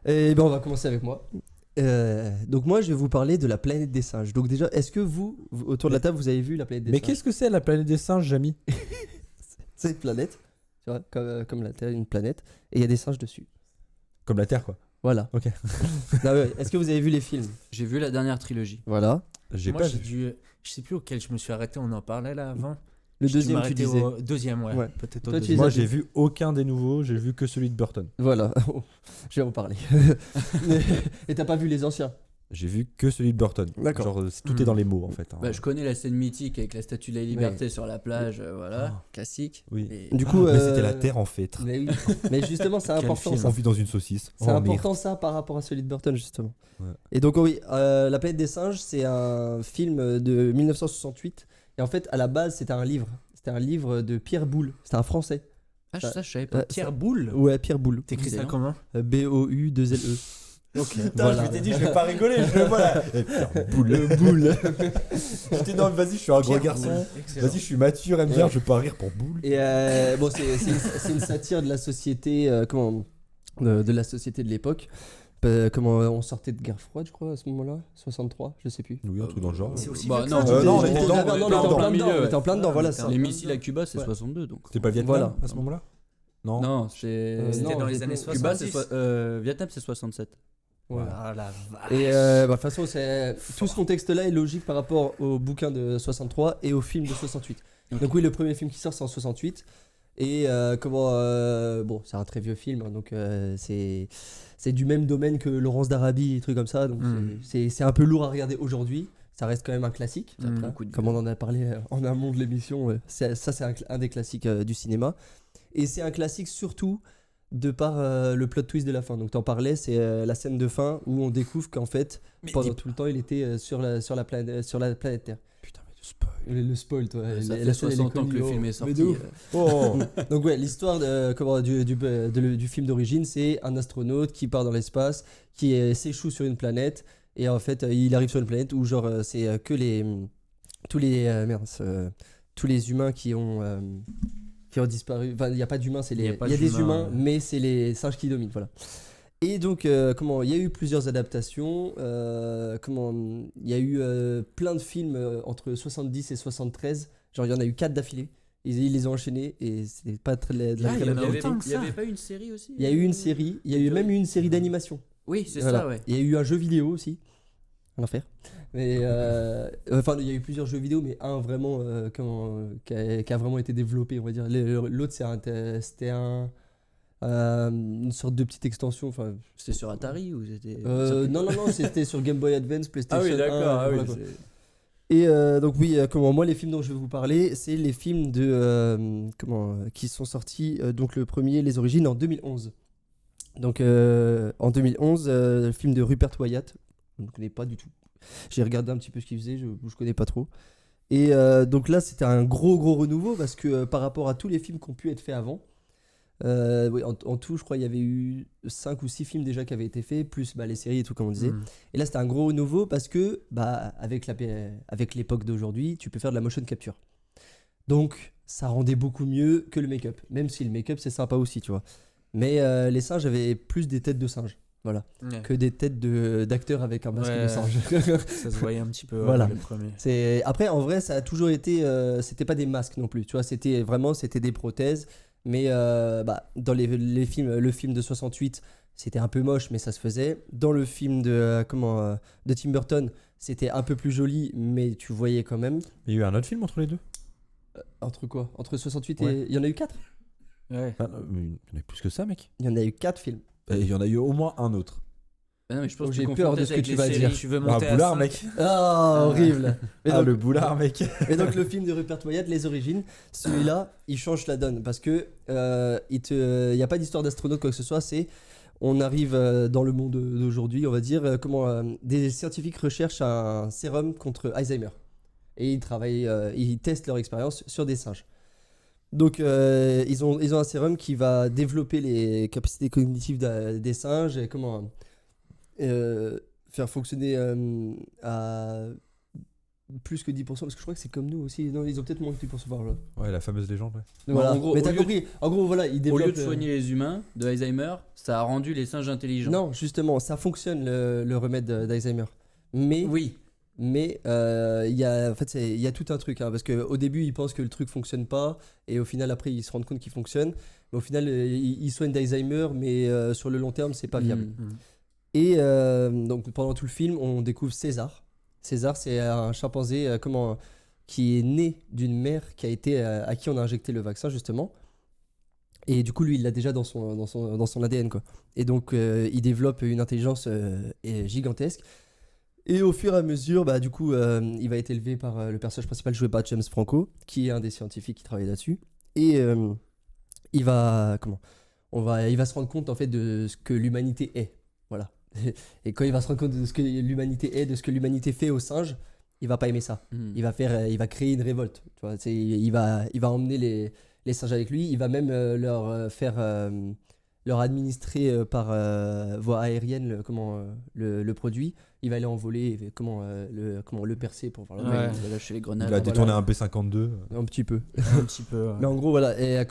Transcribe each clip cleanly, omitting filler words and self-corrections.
Et ben on va commencer avec moi. Donc moi je vais vous parler de la planète des singes. Donc déjà, est-ce que vous, autour de la table, vous avez vu la planète des Mais singes? qu'est-ce que c'est la planète des singes, Jamy? C'est une planète, tu vois, comme la Terre, une planète, et il y a des singes dessus. Comme la Terre, quoi. Voilà. Ok. Non, ouais, est-ce que vous avez vu les films? J'ai vu la dernière trilogie. Voilà. J'ai Moi, pas j'ai vu. dû. Je sais plus auquel je me suis arrêté, on en parlait là avant. Le J'ai dû deuxième, tu m'arrêter disais. au deuxième, ouais. Ouais. Peut-être au Toi, tu deuxième. les Moi, as j'ai vus. vu aucun des nouveaux, j'ai vu que celui de Burton. Voilà. Je vais en parler. Et t'as pas vu les anciens? J'ai vu que celui de Burton. D'accord. Genre, tout est dans les mots, en fait. Hein. Bah, je connais la scène mythique avec la statue de la liberté sur la plage, voilà, classique. Oui. Et- Du coup, Mais c'était la Terre en feutre. Mais oui. Mais justement, c'est Quel important film. ça. On vit dans une saucisse. C'est Oh, important merde. ça par rapport à celui de Burton justement. Ouais. Et donc oui, La planète des singes, c'est un film de 1968. Et en fait, à la base, c'était un livre. C'était un livre de Pierre Boulle. C'était un Français. Ah, ça, je savais pas. Pierre Boulle. Ouais, Pierre Boulle. T'écris ça C'est comment? B-O-U-2-L-E. Ok. Voilà. dit, je vais pas rigoler. Voilà. Boule. J'étais non, mais vas-y, je suis un gros garçon. Excellent. Vas-y, je suis mature, elle me dire, je vais pas rire pour boule. Et bon, c'est une satire de la société, de la société de l'époque. Comment on sortait de guerre froide, je crois, à ce moment-là, 63, je sais plus. Oui, un truc dans le genre. C'est aussi Bah, vieux que non, ça, non, on on était était dedans, dedans, on était on était en en plein dedans, milieu. on était en plein dedans, voilà ça. Les missiles à Cuba, c'est Ouais. 62 donc. C'était pas Vietnam Voilà. à ce moment-là? Non. Non, c'est. C'était non, dans les Vietnam- années Cuba, 70. Vietnam, c'est 67. Ouais. Ah la vache. Et de toute façon, tout ce contexte-là est logique par rapport au bouquin de 63 et au film de 68. Ok. Donc oui, le premier film qui sort, c'est en 68. Et bon, c'est un très vieux film, hein, donc c'est du même domaine que Laurence d'Arabie et trucs comme ça. Donc c'est un peu lourd à regarder aujourd'hui. Ça reste quand même un classique. Ça prend Hein, un coup de comme on en a parlé en amont de l'émission, c'est un des classiques du cinéma. Et c'est un classique surtout de par le plot twist de la fin. Donc t'en parlais, c'est la scène de fin où on découvre qu'en fait, pendant tout le temps, il était sur la planète Terre. Putain, mais de spoil. Le spoil, toi. Ça la fait scène, elle est 60 ans que connue, le oh. film est Mais sorti. de ouf. Oh. Donc ouais, l'histoire du film d'origine, c'est un astronaute qui part dans l'espace, qui s'échoue sur une planète, et en fait, il arrive sur une planète où genre c'est que tous les humains qui ont disparu. Enfin, il n'y a pas d'humains, Il y a il pas y a des d'humains, humains, mais c'est les singes qui dominent, voilà. Et donc, il y a eu plusieurs adaptations. Il y a eu plein de films entre 70 et 73. Genre, il y en a eu 4 d'affilée. Ils les ont enchaînés et c'était pas très de la Ah, très il y en bonne a qualité. autant que Il y ça. avait pas une série aussi Il y a eu une série, il y a eu même eu une série d'animation. Oui, c'est Voilà. ça, ouais. Il y a eu un jeu vidéo aussi. Un enfer. Mais enfin, il y a eu plusieurs jeux vidéo, mais un vraiment qui a vraiment été développé, on va dire. L'autre, c'était une sorte de petite extension. Enfin, C'était sur Atari ou c'était. non, c'était sur Game Boy Advance, PlayStation Ah oui, 1, d'accord. Ah oui, voilà, quoi. c'est- Et donc oui, moi les films dont je vais vous parler, c'est les films qui sont sortis. Donc le premier, Les Origines, en 2011. Donc en 2011, le film de Rupert Wyatt, je ne connais pas du tout. J'ai regardé un petit peu ce qu'il faisait, je connais pas trop. Et donc là, c'était un gros renouveau parce que par rapport à tous les films qui ont pu être faits avant, oui, en tout, je crois il y avait eu 5 ou 6 films déjà qui avaient été faits, plus les séries et tout, comme on disait. Et là, c'était un gros renouveau parce que, avec l'époque d'aujourd'hui, tu peux faire de la motion capture. Donc, ça rendait beaucoup mieux que le make-up. Même si le make-up, c'est sympa aussi, tu vois. Mais les singes avaient plus des têtes de singes, voilà, Ouais. que des têtes d'acteurs avec un masque Ouais. de singe. Ça se voyait un petit peu, Voilà. le premier. Après, en vrai, ça a toujours été... c'était pas des masques non plus, tu vois. C'était des prothèses. Mais dans les films, le film de 68, c'était un peu moche, mais ça se faisait. Dans le film de Tim Burton, c'était un peu plus joli, mais tu voyais quand même. Il y a eu un autre film entre les deux? Entre quoi? Entre 68 Ouais. et... Il y en a eu 4? Ouais. Ah, mais il y en a eu plus que ça, mec. Il y en a eu 4 films. Et il y en a eu au moins un autre. Ah non, mais je pense Donc que j'ai tu peur confonds de ce que Avec tu les vas séries, dire. Tu veux Ah, monter à boulard, 5. mec. Ah, horrible. Mais Ah, donc, le boulard, mec. et donc le film de Rupert Wyatt, Les Origines, celui-là, il change la donne parce que il y a pas d'histoire d'astronaute quoi que ce soit. On arrive dans le monde d'aujourd'hui, on va dire, des scientifiques recherchent un sérum contre Alzheimer et ils testent leur expérience sur des singes. Donc ils ont un sérum qui va développer les capacités cognitives des singes et faire fonctionner plus que 10%, parce que je crois que c'est comme nous aussi. Non, ils ont peut-être moins que 10% par là. Ouais, la fameuse légende. Ouais. Donc, voilà. En gros, Mais au t'as lieu compris. En gros, voilà, ils Au développent. lieu de soigner les humains de Alzheimer, ça a rendu les singes intelligents. Non, justement, ça fonctionne le remède d'Alzheimer. Mais Oui. Mais il y a, en fait, il y a tout un truc, hein, parce qu'au début, ils pensent que le truc fonctionne pas, et au final, après, ils se rendent compte qu'il fonctionne. Mais au final, ils soignent d'Alzheimer, mais sur le long terme, c'est pas viable. Et donc, pendant tout le film, on découvre César. César, c'est un chimpanzé qui est né d'une mère qui a été, à qui on a injecté le vaccin, justement. Et du coup, lui, il l'a déjà dans son ADN, quoi. Et donc, il développe une intelligence gigantesque. Et au fur et à mesure, bah, du coup, il va être élevé par le personnage principal joué par James Franco, qui est un des scientifiques qui travaille là-dessus. Et il va se rendre compte en fait de ce que l'humanité est. Voilà. Et quand il va se rendre compte de ce que l'humanité est, de ce que l'humanité fait aux singes, il va pas aimer ça. Il va créer une révolte. Tu vois, il va emmener les singes avec lui. Il va même leur administrer par voie aérienne le produit. Il va aller envoler, le percer pour voir le Ouais, truc. il va lâcher les Il grenades. a détourné un B-52. Un petit peu. Un petit peu. Mais en gros, voilà, et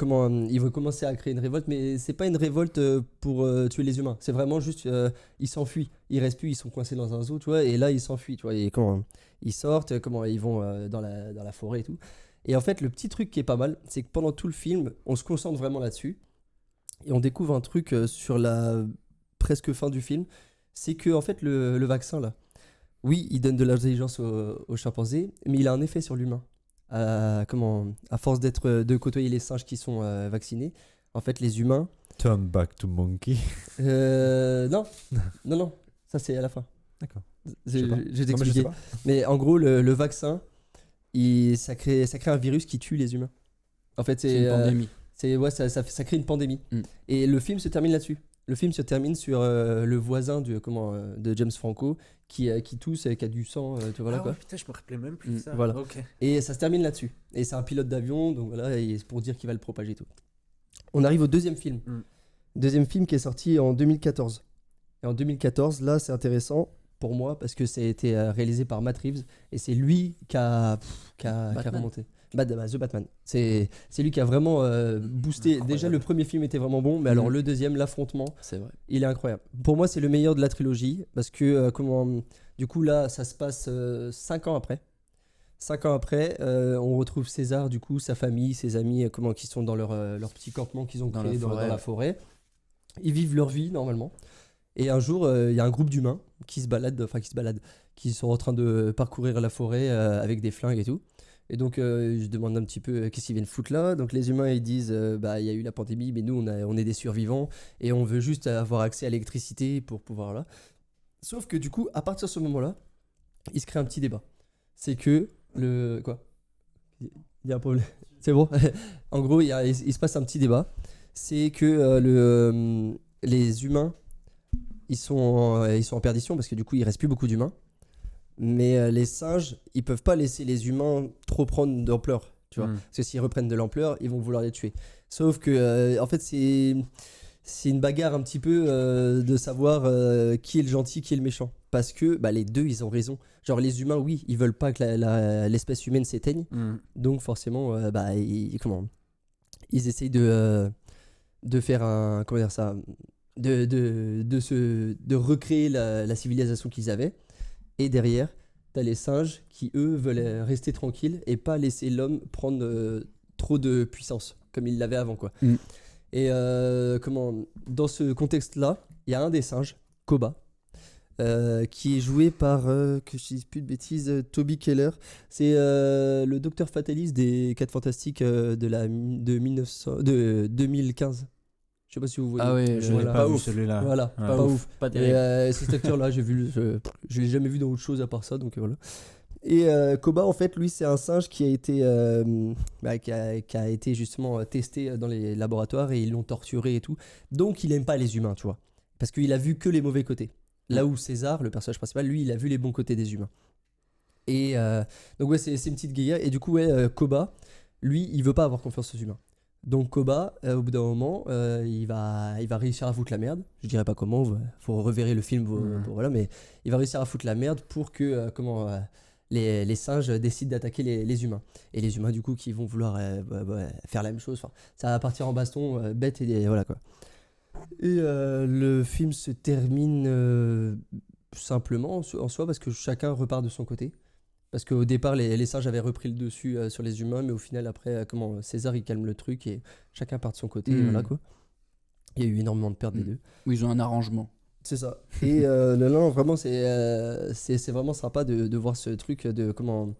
il veut commencer à créer une révolte, mais c'est pas une révolte pour tuer les humains. C'est vraiment juste, ils s'enfuient. Ils restent plus, ils sont coincés dans un zoo, tu vois, et là, ils s'enfuient, tu vois. Et ils sortent, ils vont dans la forêt et tout. Et en fait, le petit truc qui est pas mal, c'est que pendant tout le film, on se concentre vraiment là-dessus. Et on découvre un truc sur la presque fin du film. C'est que, en fait, le vaccin, là, oui, il donne de l'intelligence aux chimpanzés, mais il a un effet sur l'humain. À force de côtoyer les singes qui sont vaccinés, en fait, les humains. Turn back to monkey. Non, ça c'est à la fin. D'accord. Je vais Non, mais je sais t'expliquer. pas. Mais en gros, le vaccin, ça crée un virus qui tue les humains. En fait, C'est une pandémie. ça crée une pandémie. Mm. Et le film se termine là-dessus. Le film se termine sur le voisin de James Franco qui tousse, qui a du sang, tu vois là quoi. Putain, je me rappelais même plus de ça. Voilà. Ok. Et ça se termine là-dessus. Et c'est un pilote d'avion, donc voilà, et c'est pour dire qu'il va le propager et tout. On arrive au deuxième film. Deuxième film qui est sorti en 2014. Et en 2014, là, c'est intéressant pour moi parce que ça a été réalisé par Matt Reeves et c'est lui qui a remonté. The Batman. C'est lui qui a vraiment boosté. Incroyable. Déjà, le premier film était vraiment bon, mais alors le deuxième, l'affrontement, C'est vrai. il est incroyable. Pour moi, c'est le meilleur de la trilogie parce que, du coup, là, ça se passe 5 ans après. 5 ans après, on retrouve César, du coup, sa famille, ses amis, qui sont dans leur petit campement qu'ils ont Dans créé la dans forêt. la forêt. Ils vivent leur vie normalement. Et un jour, il y a un groupe d'humains qui se baladent, qui sont en train de parcourir la forêt avec des flingues et tout. Et donc, je demande un petit peu qu'est-ce qu'ils viennent foutre là. Donc, les humains, ils disent il y a eu la pandémie, mais nous, on est des survivants et on veut juste avoir accès à l'électricité pour pouvoir là. Sauf que du coup, à partir de ce moment-là, il se crée un petit débat. C'est que quoi ? Il y a un problème. C'est bon. En gros, il se passe un petit débat. C'est que les humains, ils sont en perdition parce que du coup, il reste plus beaucoup d'humains. Mais les singes, ils peuvent pas laisser les humains trop prendre d'ampleur, tu vois. Parce que s'ils reprennent de l'ampleur, ils vont vouloir les tuer. Sauf que, en fait, c'est une bagarre un petit peu de savoir qui est le gentil, qui est le méchant. Parce que les deux, ils ont raison. Genre, les humains, oui, ils veulent pas que l'espèce humaine s'éteigne. Donc, forcément, ils essayent de faire un. Comment dire ça ? De recréer la civilisation qu'ils avaient. Et derrière, t'as les singes qui, eux, veulent rester tranquilles et pas laisser l'homme prendre trop de puissance, comme il l'avait avant, quoi. Et dans ce contexte-là, il y a un des singes, Koba, qui est joué par, que je dise plus de bêtises, Toby Keller. C'est le docteur Fatalis des 4 Fantastiques de 2015. Je sais pas si vous voyez. Ah ouais, Je l'ai Voilà. pas vu ouf. celui-là. Voilà, Ouais. pas ouf. Pas Et terrible. cet acteur-là, je l'ai jamais vu dans autre chose à part ça, donc voilà. Et Koba, en fait, lui, c'est un singe qui a été, qui a été justement testé dans les laboratoires et ils l'ont torturé et tout. Donc, il aime pas les humains, tu vois, parce qu'il a vu que les mauvais côtés. Là où César, le personnage principal, lui, il a vu les bons côtés des humains. Et donc ouais, c'est une petite guéguerre. Et du coup, Koba, lui, il veut pas avoir confiance aux humains. Donc Koba, au bout d'un moment, il va réussir à foutre la merde. Je dirais pas comment, faut reverrer le film, voilà, mais il va réussir à foutre la merde pour que les singes décident d'attaquer les humains. Et les humains, du coup, qui vont vouloir faire la même chose. Enfin, ça va partir en baston, bête, et voilà quoi. Et le film se termine simplement en soi parce que chacun repart de son côté. Parce qu'au départ, les singes avaient repris le dessus sur les humains, mais au final, après, César il calme le truc et chacun part de son côté. Et voilà quoi. Il y a eu énormément de pertes des deux. Oui, ils ont un arrangement. C'est ça. Et non, vraiment, c'est vraiment sympa de voir ce truc de comment.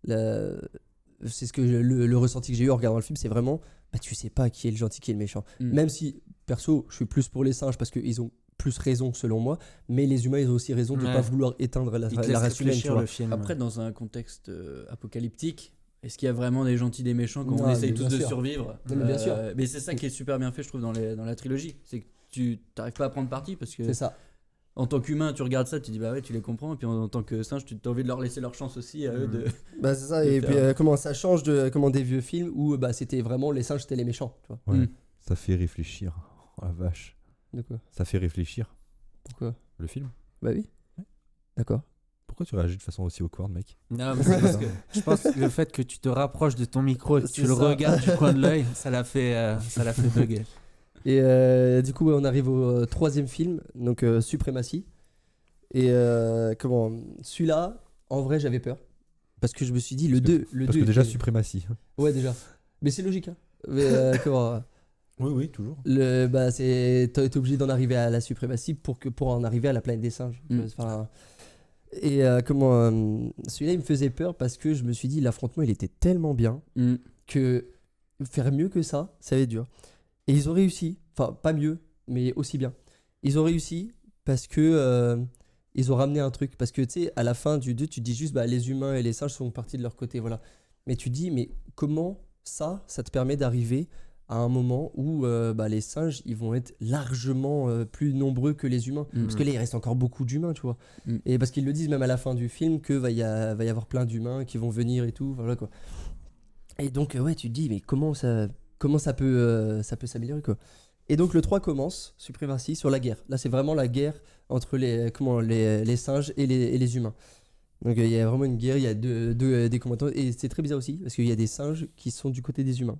C'est ce que le ressenti que j'ai eu en regardant le film, c'est vraiment. Bah, tu sais pas qui est le gentil, qui est le méchant. Même si, perso, je suis plus pour les singes parce qu'ils ont plus raison selon moi, mais les humains, ils ont aussi raison de ne pas vouloir éteindre la race humaine. Tu vois. le film. Après, dans un contexte apocalyptique, est-ce qu'il y a vraiment des gentils, des méchants quand on Non, essaye mais tous bien de sûr. survivre Non, mais bien sûr. Mais c'est ça qui est super bien fait, je trouve, dans la trilogie. C'est que tu n'arrives pas à prendre parti parce que C'est ça. en tant qu'humain, tu regardes ça, tu dis bah ouais, tu les comprends, et puis en tant que singe, tu as envie de leur laisser leur chance aussi à eux de. Bah, c'est ça. de Et faire. puis, comment ça change de des vieux films où bah, c'était vraiment les singes, c'était les méchants. Tu vois. Ouais. Mm. Ça fait réfléchir. Oh la vache. De quoi? Ça fait réfléchir. Pourquoi? Le film. Bah oui. D'accord. Pourquoi tu réagis de façon aussi awkward, mec? Non, mais c'est parce que je pense que le fait que tu te rapproches de ton micro et que tu C'est le ça. regardes du coin de l'œil, ça l'a fait bugger. Et du coup, on arrive au troisième film, donc Suprématie. Et celui-là, en vrai, j'avais peur. Parce que je me suis dit, le 2. Parce que déjà, suprématie. Ouais, déjà. Mais c'est logique. Hein. Mais, Oui, toujours. t'es obligé d'en arriver à la suprématie pour en arriver à la planète des singes. Tu vois, enfin, et celui-là, il me faisait peur parce que je me suis dit, l'affrontement, il était tellement bien que faire mieux que ça va être dur. Et ils ont réussi. Enfin, pas mieux, mais aussi bien. Ils ont réussi parce que ils ont ramené un truc. Parce que, tu sais, à la fin du 2, tu te dis juste, bah, les humains et les singes sont partis de leur côté, voilà. Mais tu te dis, mais comment ça te permet d'arriver à un moment où les singes, ils vont être largement plus nombreux que les humains. Parce que là, il reste encore beaucoup d'humains, tu vois. Et parce qu'ils le disent même à la fin du film que va y avoir plein d'humains qui vont venir et tout, voilà quoi. Et donc, ouais, tu te dis, mais comment ça peut s'améliorer, quoi. Et donc, le 3 commence, Suprématie, sur la guerre. Là, c'est vraiment la guerre entre les singes et les humains. Donc, il y a vraiment une guerre, il y a des combattants. Et c'est très bizarre aussi, parce qu'il y a des singes qui sont du côté des humains.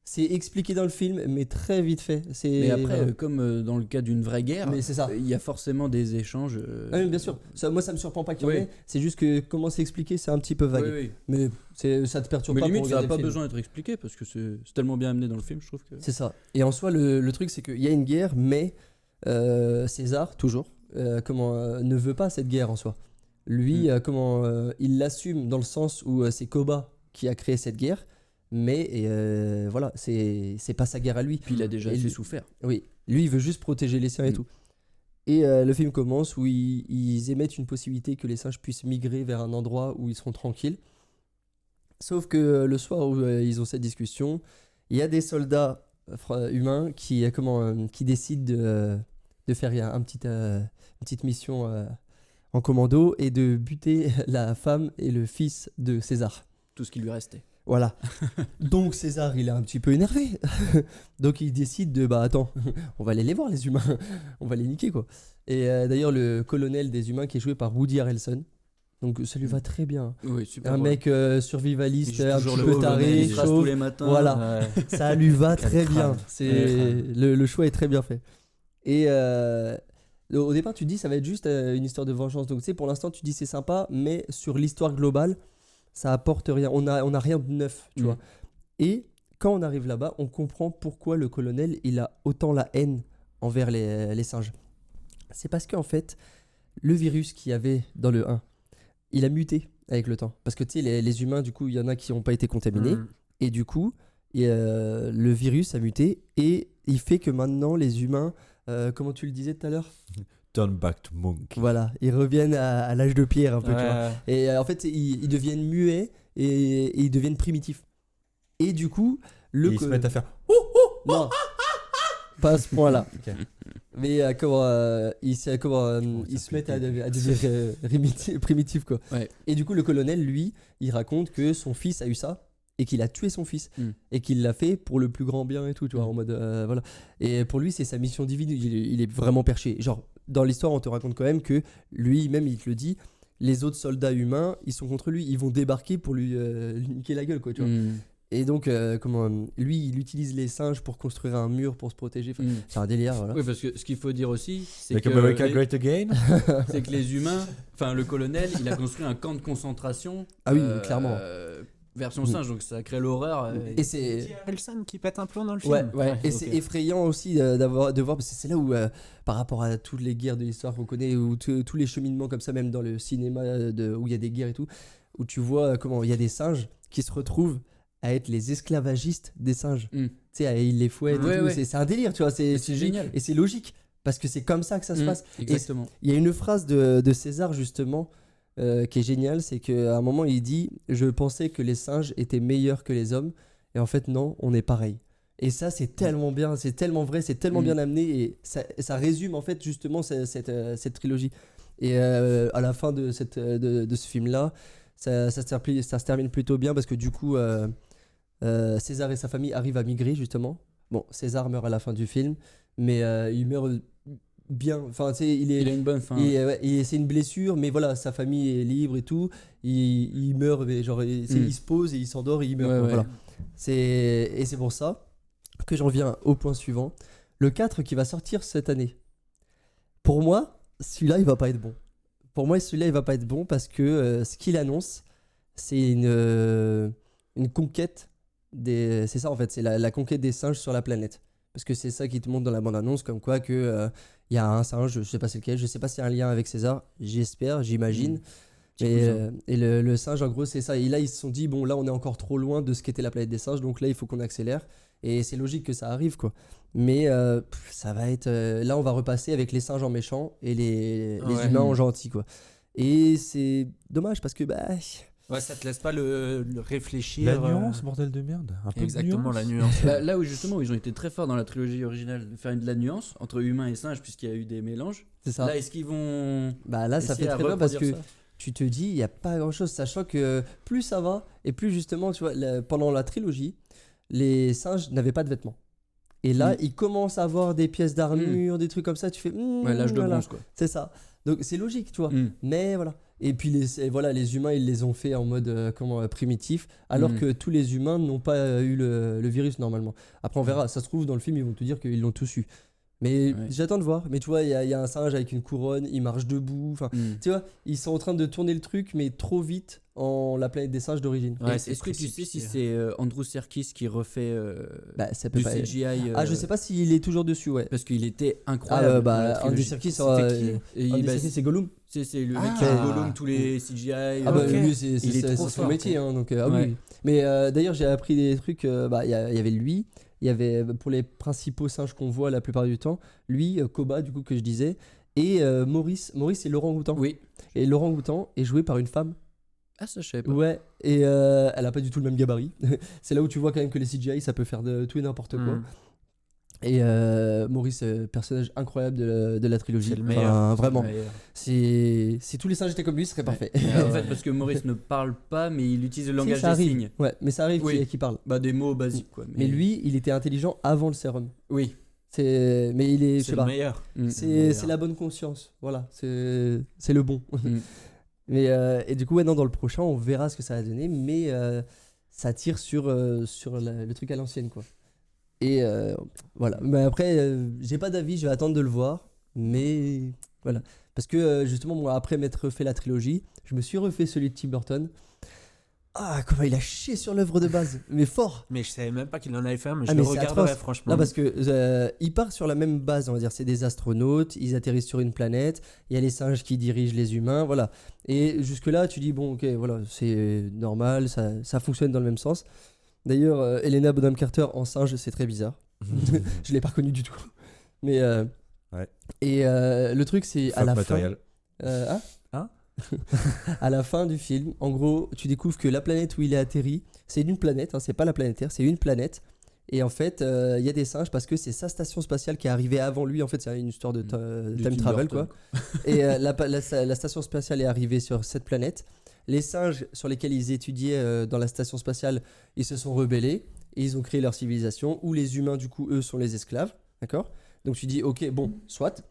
C'est expliqué dans le film, mais très vite fait. Mais après, comme dans le cas d'une vraie guerre, mais c'est ça. il y a forcément des échanges. Ah oui, bien sûr. Moi, ça me surprend pas qu'il y en Oui. ait. C'est juste que comment c'est expliqué, c'est un petit peu vague. Oui. Mais ça te perturbe Mais pas limite, pour ça n'a regarder pas le film. besoin d'être expliqué parce que c'est tellement bien amené dans le film, je trouve que. C'est ça. Et en soi, le truc, c'est qu'il y a une guerre, mais César, toujours, ne veut pas cette guerre en soi. Lui, il l'assume dans le sens où c'est Koba qui a créé cette guerre, mais voilà, c'est pas sa guerre à lui. Puis il a déjà Et assez lui- souffert. Oui, lui, il veut juste protéger les siens et tout. Et le film commence où ils émettent une possibilité que les singes puissent migrer vers un endroit où ils seront tranquilles. Sauf que le soir où ils ont cette discussion, il y a des soldats humains qui décident de faire une petite mission en commando et de buter la femme et le fils de César. Tout ce qui lui restait. Voilà. Donc César, il est un petit peu énervé. Donc il décide attends, on va aller les voir les humains. On va les niquer quoi. Et d'ailleurs le colonel des humains qui est joué par Woody Harrelson. Donc ça lui va très bien. Oui, super. Un drôle. mec survivaliste, Il joue un toujours petit le peu colonel, taré, il Il se rase chauve. tous les matins. Voilà. Ouais. Ça lui va Quel très crâne. bien. Quel C'est crâne. le choix est très bien fait. Et au départ, tu te dis ça va être juste une histoire de vengeance. Donc tu sais, pour l'instant, tu te dis c'est sympa, mais sur l'histoire globale, ça apporte rien. On a rien de neuf, tu vois. Et quand on arrive là-bas, on comprend pourquoi le colonel il a autant la haine envers les singes. C'est parce qu'en fait, le virus qu'il y avait dans le 1, il a muté avec le temps. Parce que tu sais, les humains, du coup, il y en a qui n'ont pas été contaminés. Et du coup, le virus a muté et il fait que maintenant, les humains, comment tu le disais tout à l'heure, Turn back to monk. voilà, ils reviennent à l'âge de pierre un peu. Tu vois. Ouais. Et en fait, ils deviennent muets et ils deviennent primitifs. Et du coup, Et ils se mettent à faire. non, pas à ce point-là. Ok. Mais ils se mettent à devenir primitifs quoi. Ouais. Et du coup, le colonel, lui, il raconte que son fils a eu ça et qu'il a tué son fils et qu'il l'a fait pour le plus grand bien et tout, tu vois, en mode voilà. Et pour lui, c'est sa mission divine. Il est vraiment perché. Genre, dans l'histoire, on te raconte quand même que lui-même, il te le dit, les autres soldats humains, ils sont contre lui, ils vont débarquer pour lui niquer la gueule, quoi, tu vois. Et donc, lui, il utilise les singes pour construire un mur pour se protéger. Enfin, c'est un délire, voilà. Oui, parce que ce qu'il faut dire aussi, c'est Make que, America Great Again. c'est que les humains, enfin le colonel, il a construit un camp de concentration. Ah oui, clairement. Version singe, donc ça crée l'horreur. Et c'est Elson qui pète un plomb dans le film. ouais. Et c'est effrayant aussi de voir, parce que c'est là où, par rapport à toutes les guerres de l'histoire qu'on connaît, ou tous les cheminements comme ça, même dans le cinéma où il y a des guerres et tout, où tu vois comment il y a des singes qui se retrouvent à être les esclavagistes des singes. Tu sais, ils les fouettent et tout. C'est un délire, tu vois. C'est génial. Et c'est logique, parce que c'est comme ça que ça se passe. Exactement. Il y a une phrase de César, justement, qui est géniale, c'est qu'à un moment, il dit « Je pensais que les singes étaient meilleurs que les hommes, et en fait, non, on est pareil. » Et ça, c'est tellement bien, c'est tellement vrai, c'est tellement bien amené, et ça résume, en fait, justement, cette trilogie. Et à la fin de ce film-là, ça se termine plutôt bien, parce que du coup... César et sa famille arrivent à migrer, justement. Bon, César meurt à la fin du film, mais il meurt bien. Enfin, tu sais, il a une bonne fin. C'est une blessure, mais voilà, sa famille est libre et tout. Il meurt, mais genre, il se pose et il s'endort et il meurt. Voilà. Et c'est pour ça que j'en viens au point suivant. Le 4 qui va sortir cette année. Pour moi, celui-là, il va pas être bon. Pour moi, celui-là, il va pas être bon parce que ce qu'il annonce, c'est une conquête. C'est ça en fait, c'est la conquête des singes sur la planète. Parce que c'est ça qui te montre dans la bande-annonce, comme quoi que y a un singe, je sais pas c'est lequel, je sais pas s'il y a un lien avec César, j'espère, j'imagine. Et le singe, en gros, c'est ça. Et là, ils se sont dit, bon, là, on est encore trop loin de ce qu'était la planète des singes, donc là, il faut qu'on accélère. Et c'est logique que ça arrive, quoi. Mais ça va être... là, on va repasser avec les singes en méchants et les humains en gentils, quoi. Et c'est dommage parce que... Ouais, ça te laisse pas le réfléchir. La nuance, bordel de merde. Un peu Exactement, de la nuance. Là où justement ils ont été très forts dans la trilogie originale de faire de la nuance entre humains et singes puisqu'il y a eu des mélanges. C'est ça. Là, est-ce qu'ils vont... Là, ça fait essayer à très bien parce que reproduire ça tu te dis, il n'y a pas grand-chose. Sachant que plus ça va, et plus justement, tu vois, pendant la trilogie, les singes n'avaient pas de vêtements. Et là, ils commencent à avoir des pièces d'armure, des trucs comme ça. Tu fais, l'âge de bronze, quoi. C'est ça. Donc c'est logique, tu vois. Mais voilà. Et puis les humains, ils les ont fait en mode primitif, alors que tous les humains n'ont pas eu le virus normalement. Après, on verra. Ça se trouve, dans le film, ils vont te dire qu'ils l'ont tous eu. Mais j'attends de voir. Mais tu vois, il y a un singe avec une couronne, il marche debout. Enfin, tu vois, ils sont en train de tourner le truc, mais trop vite en la planète des singes d'origine. Est-ce que tu sais si c'est Andrew Serkis qui refait ça peut du pas CGI je sais pas s'il est toujours dessus, ouais. Parce qu'il était incroyable. Andrew Serkis, c'est Gollum. C'est le mec qui a Gollum tous les CGI. Lui, il est trop son fort, métier, hein, donc Ouais. oui. Mais d'ailleurs, j'ai appris des trucs. Il y avait lui, il y avait pour les principaux singes qu'on voit la plupart du temps, lui, Koba, du coup, que je disais, et Maurice. Maurice, c'est Laurent Goutan. Oui. Et Laurent Goutan est joué par une femme. Ah, ça, je savais pas. Ouais, et elle a pas du tout le même gabarit. C'est là où tu vois quand même que les CGI, ça peut faire de tout et n'importe quoi. Et Maurice, personnage incroyable de la trilogie. C'est le meilleur. Enfin, vraiment. C'est le meilleur. Si tous les singes étaient comme lui, ce serait parfait. En fait, parce que Maurice ne parle pas, mais il utilise le langage des signes. Ouais, mais ça arrive qu'il parle. Des mots basiques, quoi. Mais lui, il était intelligent avant le sérum. Oui. Mais il est, je sais C'est pas. le meilleur. C'est la bonne conscience. Voilà, c'est le bon. Mais et du coup, dans le prochain, on verra ce que ça va donner, mais ça tire sur le truc à l'ancienne, quoi. Et voilà. Mais après, j'ai pas d'avis, je vais attendre de le voir. Mais voilà. Parce que justement, moi, après m'être fait la trilogie, je me suis refait celui de Tim Burton. Ah, comment il a chié sur l'œuvre de base, mais fort. Mais je savais même pas qu'il en avait fait un, mais je mais le c'est regarderai atroce. franchement. Non, parce que il part sur la même base, on va dire. C'est des astronautes, ils atterrissent sur une planète, il y a les singes qui dirigent les humains, voilà. Et jusque-là, tu dis, bon, ok, voilà, c'est normal, ça fonctionne dans le même sens. D'ailleurs, Helena Bonham Carter en singe, c'est très bizarre. Je l'ai pas reconnue du tout. Mais et le truc, c'est à la matériel. fin. À la fin du film, en gros, tu découvres que la planète où il est atterri, c'est une planète, c'est pas la planète Terre, c'est une planète. Et en fait, il y a des singes parce que c'est sa station spatiale qui est arrivée avant lui. En fait, c'est une histoire de time travel, quoi. Et la station spatiale est arrivée sur cette planète. Les singes sur lesquels ils étudiaient dans la station spatiale, ils se sont rebellés et ils ont créé leur civilisation. Où les humains, du coup, eux, sont les esclaves, d'accord. Donc tu dis, ok, bon, soit.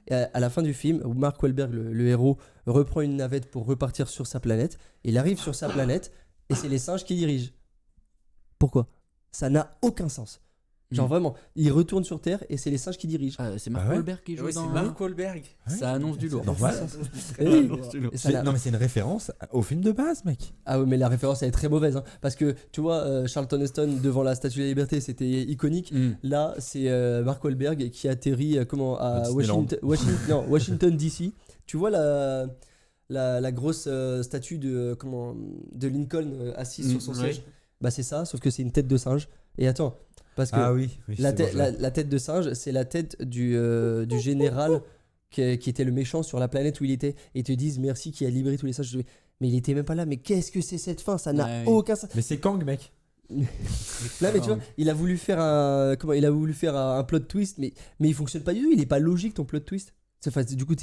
Et à la fin du film, où Mark Wahlberg, le héros, reprend une navette pour repartir sur sa planète. Il arrive sur sa planète et c'est les singes qui dirigent. Pourquoi ? Ça n'a aucun sens. Genre vraiment, il retourne sur Terre et c'est les singes qui dirigent. Ah, c'est Mark Ah ouais Wahlberg qui joue Oui, c'est dans. Mark Wahlberg. Ça annonce du lourd. Normal. Et oui. Et ça C'est- n'a- Non mais c'est une référence au film de base, mec. Ah oui, mais la référence elle est très mauvaise. Hein, parce que tu vois, Charlton Heston devant la Statue de la Liberté, c'était iconique. Mm. Là, c'est Mark Wahlberg qui atterrit à Disneyland. Washington DC. Tu vois la grosse statue de Lincoln assis sur son ouais. siège. Bah c'est ça, sauf que c'est une tête de singe. Et attends, parce que Ah oui. la, c'est tête- bon, la tête de singe, c'est la tête du général qui était le méchant sur la planète où il était. Et ils te disent merci qui a libéré tous les singes. Mais il était même pas là. Mais qu'est-ce que c'est cette fin ? Ça n'a Ouais. aucun sens. Mais c'est Kang, mec. Là, mais tu vois, il a voulu faire un plot twist, mais il fonctionne pas du tout. Il est pas logique ton plot twist. Enfin, du coup,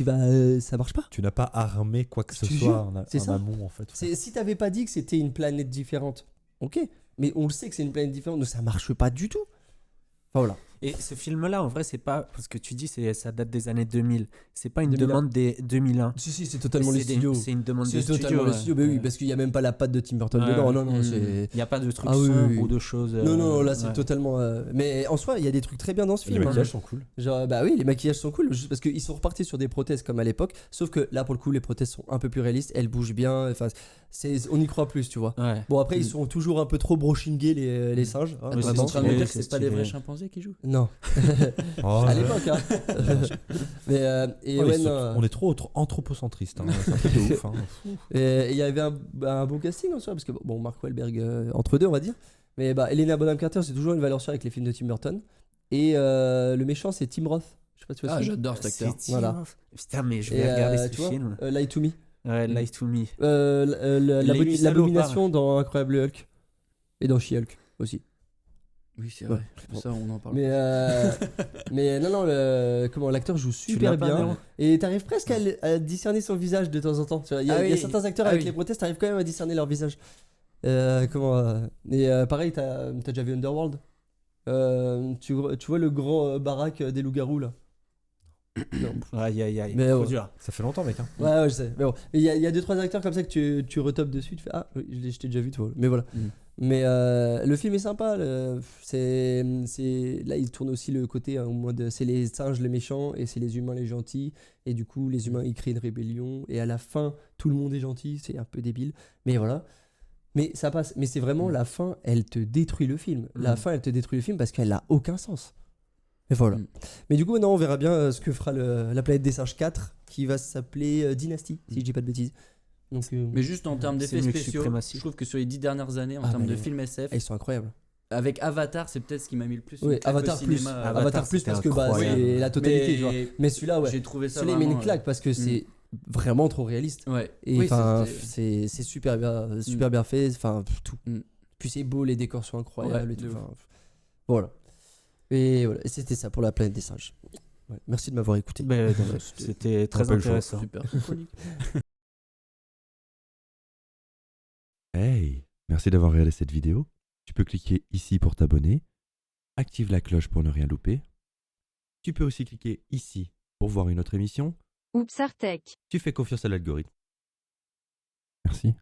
ça marche pas. Tu n'as pas armé quoi que Je ce te soit jure, en c'est ça. amont, en fait. Si t'avais pas dit que c'était une planète différente, ok. Mais on le sait que c'est une planète différente, donc ça marche pas du tout. Enfin, voilà. Et ce film-là, en vrai, c'est pas. Parce que tu dis ça date des années 2000. C'est pas une 2001. demande des 2001. Si, c'est totalement les studios. C'est une demande C'est des totalement studios. les studios, mais oui, Ouais. parce qu'il y a même pas la patte de Tim Burton Ouais. dedans. Non, non, Mm. c'est. Il n'y a pas de trucs Ah oui, sombres oui, oui. ou de choses. Non, là, c'est ouais. totalement. Mais en soi, il y a des trucs très bien dans ce Les film. hein. maquillages sont cool. Genre, bah oui, les maquillages sont cool, juste parce qu'ils sont repartis sur des prothèses comme à l'époque. Sauf que là, pour le coup, les prothèses sont un peu plus réalistes, elles bougent bien. Enfin, on y croit plus, tu vois. Ouais. Bon, après, ils sont toujours un peu trop brochingés, les singes. hein, Oui, T'es vraiment. en train de me dire que c'est c'est pas des stylé. vrais chimpanzés qui jouent. Non, Oh, à l'époque. Hein. Mais et Oh, ouais, ils sont- non. on est trop anthropocentriste. Hein. C'est un truc de ouf. Hein. Et il y avait un bon casting en soi, parce que bon, Mark Wahlberg entre deux, on va dire. Mais bah, Helena Bonham Carter, c'est toujours une valeur sûre avec les films de Tim Burton. Et le méchant, c'est Tim Roth. Je sais pas si tu vois Ah, ce que j'adore cet acteur. C'est Voilà. Tim. Putain, mais je Et, vais regarder tu ce vois, film. Lie to Me. Ouais, Lie to Me. L'abomination huit salopards. dans Incroyable Hulk. Et dans She-Hulk aussi. Oui, c'est Ouais. vrai. Bon. Ça, on en parle. Mais non, l'acteur joue super l'as pas, bien. Néron Et t'arrives presque à discerner son visage de temps en temps. Tu vois, il y a oui. certains acteurs Ah avec oui. les prothèses, t'arrives quand même à discerner leur visage. Et pareil, t'as déjà vu Underworld. Tu vois le grand baraque des loups-garous là. Non. Aïe, aïe, aïe. Mais Trop ouais. dur. Ça fait longtemps, mec. Hein. Ouais, je sais. Mais bon, il y a 2-3 acteurs comme ça que tu retopes dessus. Tu fais ah, oui, je t'ai déjà vu, toi. Mais voilà. Mm. Mais le film est sympa. Là, il tourne aussi le côté en mode c'est les singes les méchants et c'est les humains les gentils. Et du coup, les humains ils créent une rébellion. Et à la fin, tout le monde est gentil. C'est un peu débile. Mais voilà. Mais ça passe. Mais c'est vraiment la fin, elle te détruit le film. La fin, elle te détruit le film parce qu'elle a aucun sens. Et voilà. Mm. Mais du coup, maintenant, on verra bien ce que fera la planète des singes 4 qui va s'appeler Dynasty, si je dis pas de bêtises. Donc, Mais juste en termes C'est d'effets mieux que spéciaux, Suprématie. je trouve que sur les 10 dernières années, en Ah, termes mais de films SF, ils sont incroyables. avec Avatar, c'est peut-être ce qui m'a mis le plus. Oui, une claque Avatar au plus. cinéma. Avatar plus c'était parce que bah, incroyable. c'est la totalité, tu vois. Mais celui-là, ouais. J'ai trouvé ça Celui-là, il met vraiment. une claque parce que c'est vraiment trop réaliste. Ouais. Et Oui, enfin, c'était- c'est super bien fait. Enfin, tout. Mm. Puis c'est beau, les décors sont incroyables Ouais, et tout. de ouf. Enfin, voilà. Et voilà, et c'était ça pour la planète des singes. Ouais, merci de m'avoir écouté. Ben, c'était très pas le choix. intéressant. Super. Hey, merci d'avoir regardé cette vidéo. Tu peux cliquer ici pour t'abonner. Active la cloche pour ne rien louper. Tu peux aussi cliquer ici pour voir une autre émission. Oups Artec. Tu fais confiance à l'algorithme. Merci.